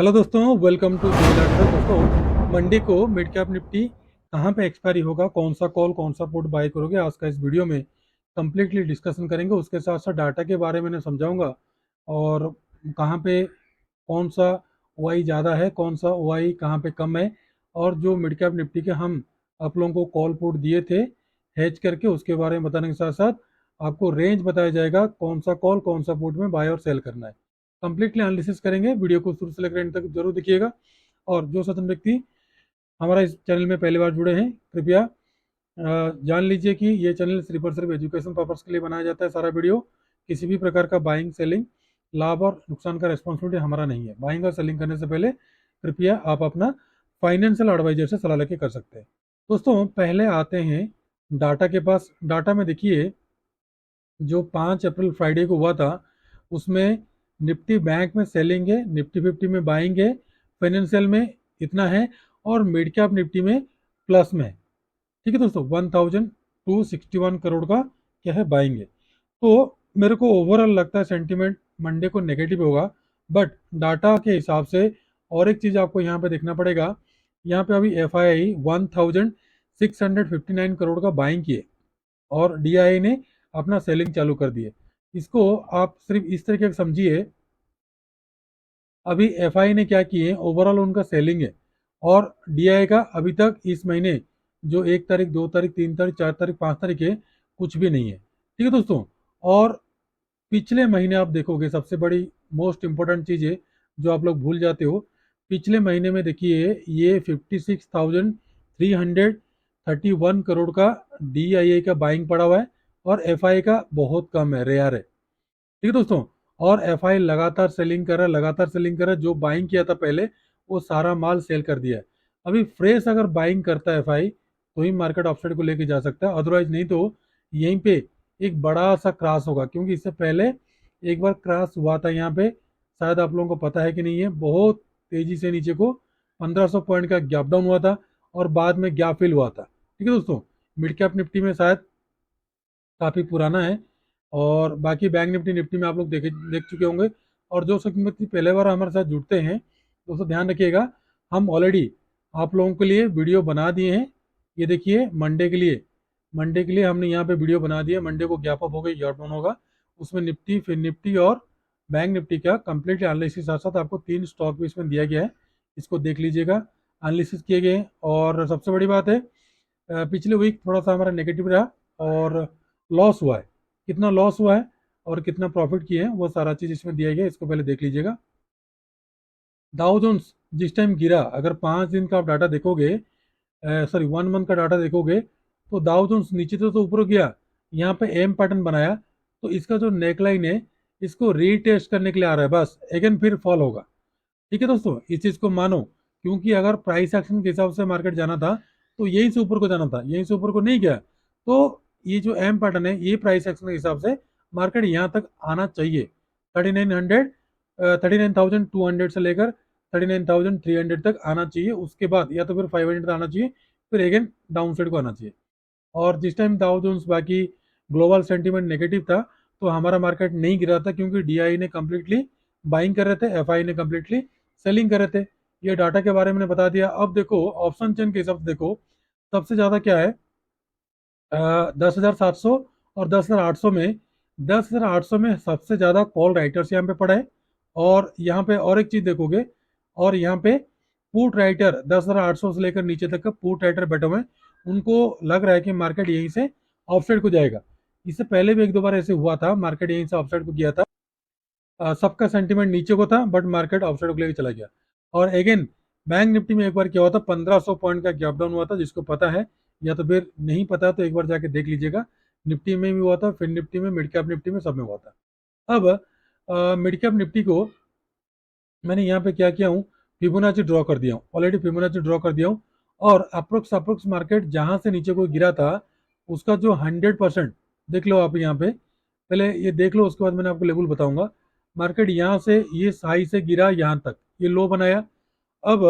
Hello दोस्तों, welcome to दोस्तों। Monday को मिड कैप निफ्टी कहाँ पे एक्सपायरी होगा, कौन सा कॉल कौन सा पुट बाय करोगे, आज का इस वीडियो में कम्प्लीटली डिस्कशन करेंगे। उसके साथ साथ डाटा के बारे में समझाऊंगा और कहाँ पे कौन सा ओआई ज़्यादा है, कौन सा ओआई कहाँ पे कम है। और जो मिड कैप निफ्टी के हम आप लोगों को कॉल पुट दिए थे हेज करके, उसके बारे में बताने के साथ साथ आपको रेंज बताया जाएगा कौन सा कॉल कौन सा पुट में बाय और सेल करना है। कंप्लीटली एनालिसिस करेंगे, वीडियो को शुरू से लेकर एंड तक जरूर देखिएगा। और जो सज्जन व्यक्ति हमारा इस चैनल में पहली बार जुड़े हैं, कृपया जान लीजिए कि ये चैनल सिर्फ और सिर्फ एजुकेशन पर्पस के लिए बनाया जाता है। सारा वीडियो किसी भी प्रकार का बाइंग सेलिंग लाभ और नुकसान का रेस्पॉन्सिबिलिटी हमारा नहीं है। बाइंग और सेलिंग करने से पहले कृपया आप अपना फाइनेंशियल एडवाइजर से सलाह लेके कर सकते हैं। दोस्तों, पहले आते हैं डाटा के पास। डाटा में देखिए, जो 5 अप्रैल फ्राइडे को हुआ था उसमें निफ्टी बैंक में सेलिंग है, निफ्टी 50 में बाइंग है, फाइनेंशियल में इतना है और मिड कैप निफ्टी में प्लस में है। ठीक है दोस्तों, 1261 करोड़ का क्या है, बाइंग है। तो मेरे को ओवरऑल लगता है सेंटीमेंट मंडे को नेगेटिव होगा, बट डाटा के हिसाब से और एक चीज़ आपको यहाँ पे देखना पड़ेगा। यहाँ पे अभी एफ आई 1659 करोड़ का बाइंग किए और डीआई ने अपना सेलिंग चालू कर दिए। इसको आप सिर्फ इस तरीके से समझिए, अभी एफआई ने क्या किए, ओवरऑल उनका सेलिंग है और डीआई का अभी तक इस महीने जो 1 तारीख 2 तारीख 3 तारीख 4 तारीख 5 तारीख है, कुछ भी नहीं है। ठीक है दोस्तों। और पिछले महीने आप देखोगे, सबसे बड़ी मोस्ट इंपॉर्टेंट चीज़ है जो आप लोग भूल जाते हो। पिछले महीने में देखिए, ये 56,331 करोड़ का डीआईए का बाइंग पड़ा हुआ है और एफआई का बहुत कम है, रेयर है। ठीक है दोस्तों। और एफआई लगातार सेलिंग कर रहा है, लगातार सेलिंग कर रहा है। जो बाइंग किया था पहले, वो सारा माल सेल कर दिया है। अभी फ्रेश अगर बाइंग करता है एफआई तो ही मार्केट अपसाइड को लेके जा सकता है, अदरवाइज नहीं तो यहीं पे एक बड़ा सा क्रॉस होगा। क्योंकि इससे पहले एक बार क्रॉस हुआ था यहाँ पे, शायद आप लोगों को पता है कि नहीं है, बहुत तेजी से नीचे को 1500 पॉइंट का गैप डाउन हुआ था और बाद में गैप फिल हुआ था। ठीक है दोस्तों। मिड कैप निफ्टी में शायद काफ़ी पुराना है और बाकी बैंक निफ्टी निफ्टी में आप लोग देख चुके होंगे। और जो व्यक्ति पहले बार हमारे साथ जुड़ते हैं, दोस्तों ध्यान रखिएगा, हम ऑलरेडी आप लोगों के लिए वीडियो बना दिए हैं। ये देखिए, मंडे के लिए हमने यहाँ पे वीडियो बना दिया। मंडे को गैप अप होगा, गैप डाउन होगा, उसमें निफ्टी फिर निफ्टी और बैंक निफ्टी का कंप्लीट एनालिसिस साथ साथ आपको 3 स्टॉक भी इसमें दिया गया है। इसको देख लीजिएगा, एनालिसिस किए गए हैं। और सबसे बड़ी बात है, पिछले वीक थोड़ा सा हमारा नेगेटिव रहा और लॉस हुआ है। कितना लॉस हुआ है और कितना प्रॉफिट किए हैं, वो सारा चीज़ इसमें दिया गया है। इसको पहले देख लीजिएगा। डाउ जोन्स जिस टाइम गिरा, अगर 5 दिन का आप डाटा देखोगे, सॉरी 1 मंथ का डाटा देखोगे, तो डाउ जोन्स नीचे तो ऊपर गया, यहाँ पे एम पैटर्न बनाया। तो इसका जो नेकलाइन है, इसको रीटेस्ट करने के लिए आ रहा है, बस अगेन फिर फॉल होगा। ठीक है दोस्तों, इस चीज़ को मानो। क्योंकि अगर प्राइस एक्शन के हिसाब से मार्केट जाना था तो यहीं से ऊपर को जाना था, यहीं से ऊपर को नहीं गया। तो ये जो एम पैटर्न है, ये प्राइस एक्शन के हिसाब से मार्केट यहाँ तक आना चाहिए। 3900, 39,200 से लेकर 39,300 तक आना चाहिए। उसके बाद या तो फिर 500 तक आना चाहिए, फिर अगेन डाउन साइड को आना चाहिए। और जिस टाइम डाउ जोन्स बाकी ग्लोबल सेंटीमेंट नेगेटिव था, तो हमारा मार्केट नहीं गिरा था, क्योंकि डीआई ने कम्प्लीटली बाइंग कर रहे थे, एफआई ने कम्प्लीटली सेलिंग कर रहे थे। ये डाटा के बारे में बता दिया। अब देखो ऑप्शन चेन के हिसाब से देखो, सबसे ज़्यादा क्या है, 10,700 और 10,800 में। 10,800 में सबसे ज़्यादा कॉल राइटर्स यहाँ पे पड़ा है। और यहाँ पे और एक चीज़ देखोगे, और यहाँ पे पुट राइटर 10,800 से लेकर नीचे तक का पुट राइटर बैठे हुए हैं। उनको लग रहा है कि मार्केट यहीं से ऑफसाइड को जाएगा। इससे पहले भी एक दो बार ऐसे हुआ था, मार्केट यहीं से ऑफसाइड को गया था। सबका सेंटीमेंट नीचे को था, बट मार्केट ऑफसाइड को लेकर चला गया। और अगेन बैंक निफ्टी में एक बार क्या हुआ था, 1500 पॉइंट का गैप डाउन हुआ था। जिसको पता है या तो फिर नहीं पता तो एक बार जाके देख लीजिएगा। निफ्टी में भी हुआ था, फिर निफ्टी में, मिड कैप निफ्टी में, सब में हुआ था। अब मिड कैप निफ्टी को मैंने यहाँ पे क्या किया हूँ, फिबोनाची ड्रॉ कर दिया हूँ, ऑलरेडी फिबोनाची ड्रॉ कर दिया हूँ। और अप्रोक्स अप्रोक्स मार्केट जहाँ से नीचे को गिरा था, उसका जो 100% देख लो आप यहाँ पे, पहले ये देख लो, उसके बाद मैंने आपको लेवल बताऊंगा। मार्केट यहाँ से ये हाई से गिरा यहाँ तक, ये लो बनाया। अब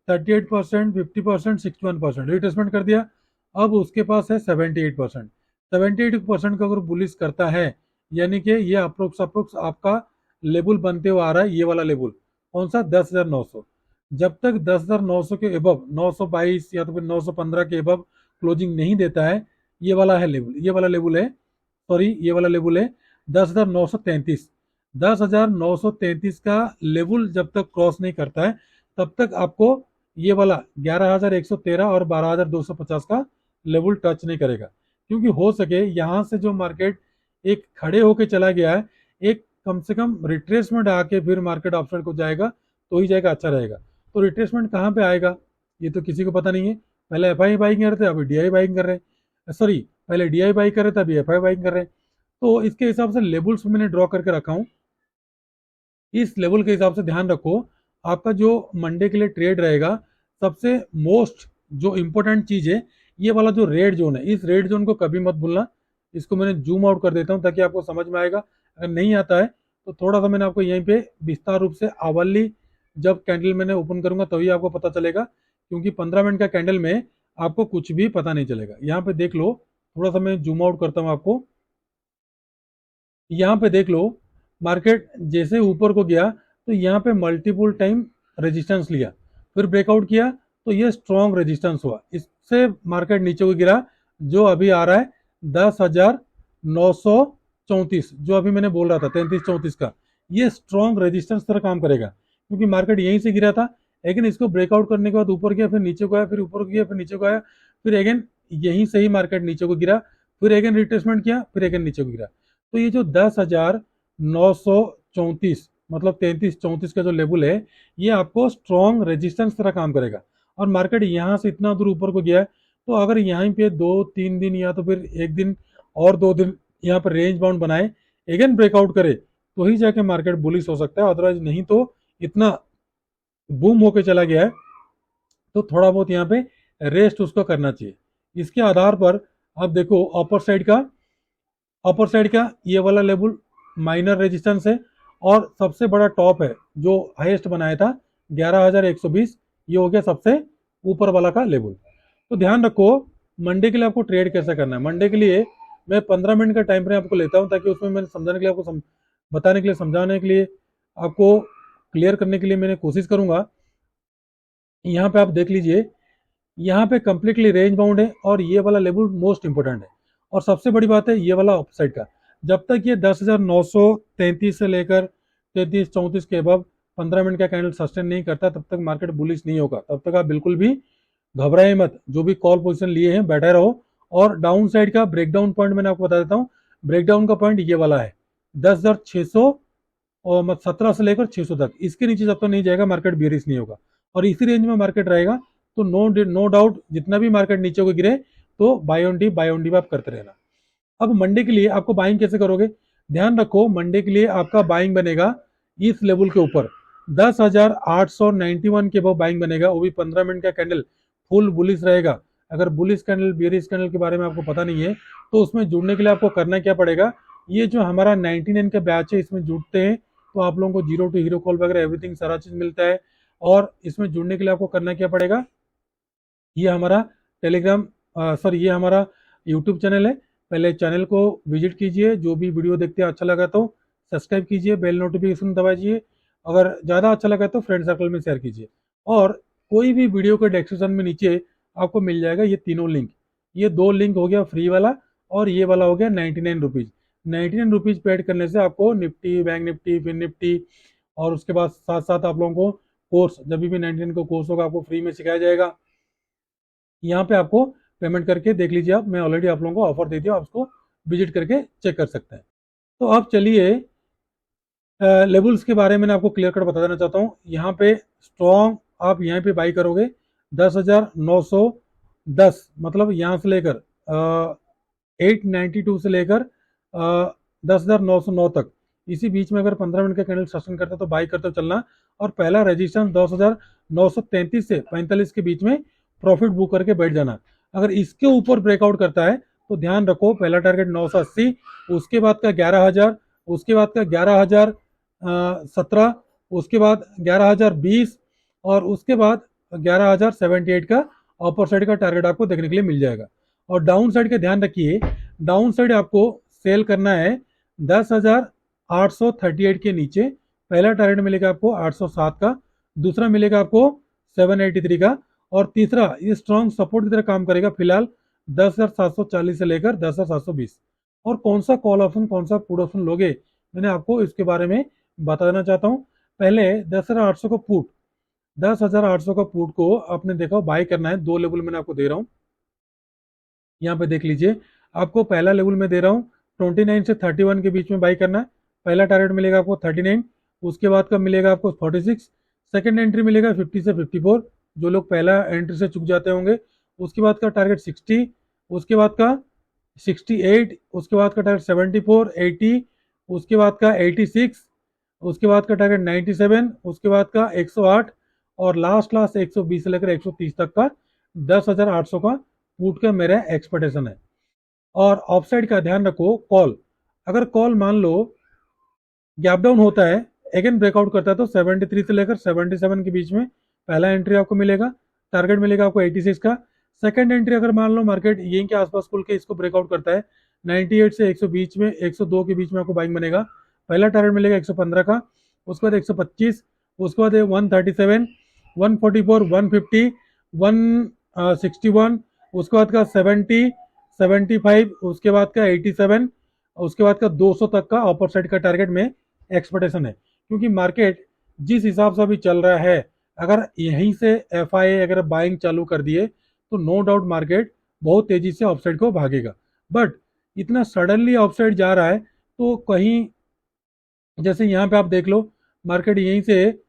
38%, 50%, 61% रिट्रेसमेंट कर दिया। अब उसके पास है 78%। 78% का अगर बुलिश करता है, यानी कि ये अप्रोक्स अप्रोक्स आपका लेवल बनते हुए आ रहा है, ये वाला लेवल। कौन सा 10,900। जब तक 10,900 के एबव 922 या तो फिर 915 के एबव क्लोजिंग नहीं देता है, ये वाला है लेवल, ये वाला लेवल है, सॉरी ये वाला लेवल है 10,933। 10,933 का लेवल जब तक क्रॉस नहीं करता है तब तक आपको ये वाला 11,113 और 12,250 का लेवल टच नहीं करेगा। क्योंकि हो सके यहाँ से जो मार्केट एक खड़े होके चला गया है, एक कम से कम रिट्रेसमेंट आके फिर मार्केट अपसाइड को जाएगा तो ही जाएगा, अच्छा रहेगा। तो रिट्रेसमेंट कहाँ पे आएगा ये तो किसी को पता नहीं है। पहले एफ आई बाइंग कर रहे थे, अभी डी आई बाइंग कर रहे हैं, सॉरी पहले डी आई बाई कर रहे थे, अभी एफ आई बाइंग कर रहे हैं। तो इसके हिसाब से लेवल्स मैंने ड्रॉ करके रखा हूँ। इस लेवल के हिसाब से ध्यान रखो, आपका जो मंडे के लिए ट्रेड रहेगा, सबसे मोस्ट जो इंपॉर्टेंट चीज है ये वाला जो रेड जोन है, इस रेड जोन को कभी मत भूलना। इसको मैंने जूम आउट कर देता हूँ ताकि आपको समझ में आएगा। अगर नहीं आता है तो थोड़ा सा मैंने आपको यहीं पे विस्तार रूप से आवली जब कैंडल मैंने ओपन करूंगा तभी आपको पता चलेगा, क्योंकि 15 मिनट का कैंडल में आपको कुछ भी पता नहीं चलेगा। यहाँ पे देख लो, थोड़ा सा मैं जूम आउट करता हूँ आपको। यहाँ पे देख लो, मार्केट जैसे ऊपर को गया तो यहाँ पे मल्टीपल टाइम रेजिस्टेंस लिया, फिर ब्रेकआउट किया तो ये स्ट्रॉन्ग रेजिस्टेंस हुआ, इससे मार्केट नीचे को गिरा। जो अभी आ रहा है 10,934, जो अभी मैंने बोल रहा था 33-34 का, ये स्ट्रॉन्ग रेजिस्टेंस तरह काम करेगा, क्योंकि मार्केट यहीं से गिरा था, लेकिन इसको ब्रेकआउट करने के बाद ऊपर गया, फिर नीचे को आया, फिर ऊपर गया, फिर नीचे को आया, फिर अगेन यहीं से ही मार्केट नीचे को गिरा, फिर अगेन रिट्रेसमेंट किया, फिर अगेन नीचे को गिरा। तो ये जो 10,934 मतलब 33-34 का जो लेवल है, ये आपको स्ट्रॉन्ग रेजिस्टेंस तरह काम करेगा। और मार्केट यहाँ से इतना दूर ऊपर को गया है, तो अगर यहाँ पे 2-3 दिन या तो फिर एक दिन और 2 दिन यहाँ पर रेंज बाउंड बनाए, अगेन ब्रेकआउट करे, तो ही जाके मार्केट बुलिश हो सकता है। अदरवाइज नहीं तो इतना बूम होके चला गया है तो थोड़ा बहुत यहाँ पे रेस्ट उसको करना चाहिए। इसके आधार पर आप देखो, अपर साइड का ये वाला लेवल माइनर रेजिस्टेंस है, और सबसे बड़ा टॉप है जो हाईएस्ट बनाया था 11,120, ये हो गया सबसे ऊपर वाला का लेवल। तो ध्यान रखो, मंडे के लिए आपको ट्रेड कैसे करना है। मंडे के लिए मैं 15 मिनट का टाइम फ्रेम आपको लेता हूँ, ताकि उसमें मैंने समझाने के लिए आपको बताने के लिए, समझाने के लिए, आपको क्लियर करने के लिए मैंने कोशिश करूंगा। यहाँ पे आप देख लीजिए, यहाँ पे कंप्लीटली रेंज बाउंड है और ये वाला लेवल मोस्ट इंपोर्टेंट है। और सबसे बड़ी बात है ये वाला अपसाइड का, जब तक ये 10,933 से लेकर 33-34 के अबव 15 मिनट का कैंडल सस्टेन नहीं करता, तब तक मार्केट बुलिश नहीं होगा। तब तक आप बिल्कुल भी घबराए मत, जो भी कॉल पोजीशन लिए हैं बैठे रहो। और डाउन साइड का ब्रेकडाउन पॉइंट मैंने आपको बता देता हूँ। ब्रेकडाउन का पॉइंट ये वाला है 10,600 और 17 से लेकर 600 तक, इसके नीचे जब तक नहीं जाएगा मार्केट बेरिश नहीं होगा, और इसी रेंज में मार्केट रहेगा। तो नो डाउट जितना भी मार्केट नीचे को गिरे तो बाय ऑन डी आप करते रहना। अब मंडे के लिए आपको बाइंग कैसे करोगे, ध्यान रखो, मंडे के लिए आपका बाइंग बनेगा इस लेवल के ऊपर 10,891 के बाद बाइंग बनेगा, वो भी 15 मिनट का कैंडल फुल बुलिश रहेगा। अगर बुलिश कैंडल बेरिश कैंडल के बारे में आपको पता नहीं है तो उसमें जुड़ने के लिए आपको करना क्या पड़ेगा, ये जो हमारा 99 का बैच है इसमें जुड़ते हैं तो आप लोगों को 0 to हीरो कॉल वगैरह एवरीथिंग सारा चीज मिलता है। और इसमें जुड़ने के लिए आपको करना क्या पड़ेगा, ये हमारा टेलीग्राम सॉरी ये हमारा यूट्यूब चैनल है, पहले चैनल को विजिट कीजिए, जो भी वीडियो देखते हैं अच्छा लगा तो सब्सक्राइब कीजिए, बेल नोटिफिकेशन दबाइए, अगर ज़्यादा अच्छा लगा तो फ्रेंड सर्कल में शेयर कीजिए। और कोई भी वीडियो के डिस्क्रिप्शन में नीचे आपको मिल जाएगा ये तीनों लिंक, ये 2 लिंक हो गया फ्री वाला, और ये वाला हो गया 99 रुपीज़। 99 रुपीज़ पेड करने से आपको Nifty, bank Nifty, fin Nifty, और उसके बाद साथ साथ आप लोगों को कोर्स, जब भी 99 को कोर्स होगा आपको फ्री में सिखाया जाएगा। यहाँ पे आपको पेमेंट करके देख लीजिए, आप मैं ऑलरेडी आप लोगों को ऑफर दे दिया, आप उसको विजिट करके चेक कर सकते हैं। तो अब चलिए लेवल्स के बारे में आपको क्लियर कट बता देना चाहता हूँ। यहाँ पे स्ट्रॉन्ग आप यहाँ पे बाई करोगे 10,910, मतलब यहाँ से लेकर 892 से लेकर 10,909 तक, इसी बीच में अगर 15 मिनट का कैंडल सस्टेन करता तो बाई करते चलना। और पहला रेजिस्टेंस 10,933 से 45 के बीच में प्रॉफिट बुक करके बैठ जाना। अगर इसके ऊपर ब्रेकआउट करता है तो ध्यान रखो, पहला टारगेट 980, उसके बाद का 11,000, उसके बाद का 11,017, उसके बाद 11,020, और उसके बाद 11,078 का अपर साइड का टारगेट आपको देखने के लिए मिल जाएगा। और डाउन साइड का ध्यान रखिए, डाउन साइड आपको सेल करना है 10,838 के नीचे पहला टारगेट मिलेगा आपको 807 का, दूसरा मिलेगा आपको 783 का, और तीसरा ये स्ट्रॉन्ग सपोर्ट की तरह काम करेगा फिलहाल 10,740 से लेकर 10,720। और कौन सा कॉल ऑप्शन कौन सा पुट ऑप्शन लोगे, मैंने आपको इसके बारे में बता देना चाहता हूँ। पहले 10,800 को पुट, 10,800 का पुट को आपने देखा बाय करना है। दो लेवल मैंने आपको दे रहा हूँ, यहाँ पे देख लीजिए। आपको पहला लेवल में दे रहा हूँ 29 से 31 के बीच में बाई करना है। पहला टारगेट मिलेगा आपको 39, उसके बाद का मिलेगा आपको 46, सेकंड एंट्री मिलेगा 50 से 54, जो लोग पहला एंट्री से चुक जाते होंगे। उसके बाद का टारगेट 60, उसके बाद का 68, उसके बाद का टारगेट 74, 80, उसके बाद का 86, उसके बाद का टारगेट 97, उसके बाद का 108, और लास्ट 120 से लेकर 130 तक का 10,800 का पुट का मेरा एक्सपेक्टेशन है। और ऑफ साइड का ध्यान रखो, कॉल अगर कॉल मान लो गैप डाउन होता है, अगेन ब्रेकआउट करता है, तो 73 से लेकर 77 के बीच में पहला एंट्री आपको मिलेगा, टारगेट मिलेगा आपको 86 का। सेकंड एंट्री अगर मान लो मार्केट यहीं के आसपास खुल के इसको ब्रेकआउट करता है 98 से 100 बीच में 102 के बीच में आपको बाइंग बनेगा, पहला टारगेट मिलेगा 115 का, उसके बाद 125, उसके बाद 137, 144, 150, 161, उसके बाद का 70, 75, उसके बाद का 87, उसके बाद का 200 तक का अपर साइड का टारगेट में एक्सपेक्टेशन है। क्योंकि मार्केट जिस हिसाब से अभी चल रहा है, अगर यहीं से एफआईए अगर बाइंग चालू कर दिए तो नो डाउट मार्केट बहुत तेजी से अपसाइड को भागेगा। बट इतना सडनली अपसाइड जा रहा है तो कहीं, जैसे यहाँ पे आप देख लो, मार्केट यहीं से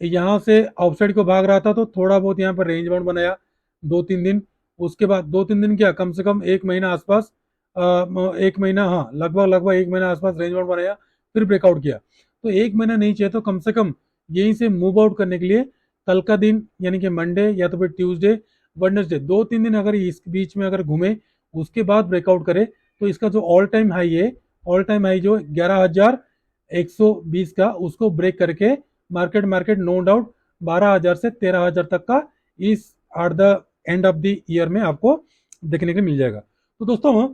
यहाँ से अपसाइड को भाग रहा था, तो थोड़ा बहुत यहाँ पर रेंज बाउंड बनाया 2-3 दिन, उसके बाद 2-3 दिन क्या कम से कम एक महीना आसपास, एक महीना, हाँ लगभग लगभग एक महीना आसपास रेंज बाउंड बनाया, फिर ब्रेकआउट किया। तो एक महीना नहीं चाहिए तो कम से कम यहीं से मूव आउट करने के लिए कल का दिन यानी कि मंडे या तो फिर ट्यूसडे, वेडनेसडे, 2-3 दिन अगर इस बीच में अगर घूमे उसके बाद ब्रेकआउट करे, तो इसका जो ऑल टाइम हाई है, ऑल टाइम हाई जो 11,120 का, उसको ब्रेक करके मार्केट मार्केट नो डाउट 12,000 से 13,000 तक का इस at the end of the year में आपको देखने को मिल जाएगा। तो दोस्तों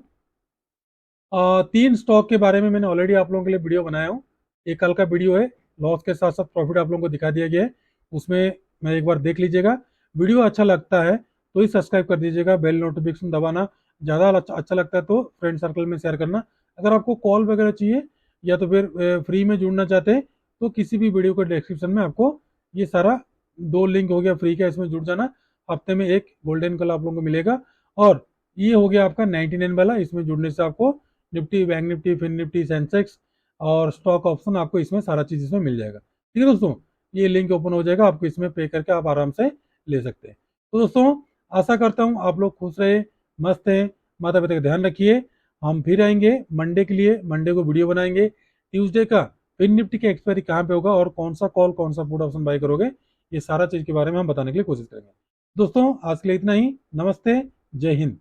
3 स्टॉक के बारे में मैंने ऑलरेडी आप लोगों के लिए वीडियो बनाया हूँ। एक कल का वीडियो है, लॉस के साथ साथ प्रॉफिट आप लोगों को दिखा दिया गया है, उसमें मैं एक बार देख लीजिएगा। वीडियो अच्छा लगता है तो ही सब्सक्राइब कर दीजिएगा, बेल नोटिफिकेशन दबाना, ज़्यादा अच्छा लगता है तो फ्रेंड सर्कल में शेयर करना। अगर आपको कॉल वगैरह चाहिए या तो फिर फ्री में जुड़ना चाहते हैं तो किसी भी वीडियो के डिस्क्रिप्शन में आपको ये सारा 2 लिंक हो गया फ्री का, इसमें जुड़ जाना। हफ्ते में एक गोल्डन कल आप लोगों को मिलेगा, और ये हो गया आपका 99 वाला, इसमें जुड़ने से आपको Nifty, bank Nifty, fin Nifty, Sensex और स्टॉक ऑप्शन आपको इसमें सारा चीज इसमें मिल जाएगा। ठीक है दोस्तों, ये लिंक ओपन हो जाएगा, आपको इसमें पे करके आप आराम से ले सकते हैं। तो दोस्तों आशा करता हूँ आप लोग खुश रहे, मस्त हैं, माता पिता का ध्यान रखिए। हम फिर आएंगे मंडे के लिए, मंडे को वीडियो बनाएंगे। ट्यूसडे का फिन निफ्टी का एक्सपायरी कहाँ पे होगा और कौन सा कॉल कौन सा पुट ऑप्शन बाय करोगे, ये सारा चीज के बारे में हम बताने के लिए कोशिश करेंगे। दोस्तों आज के लिए इतना ही, नमस्ते, जय हिंद।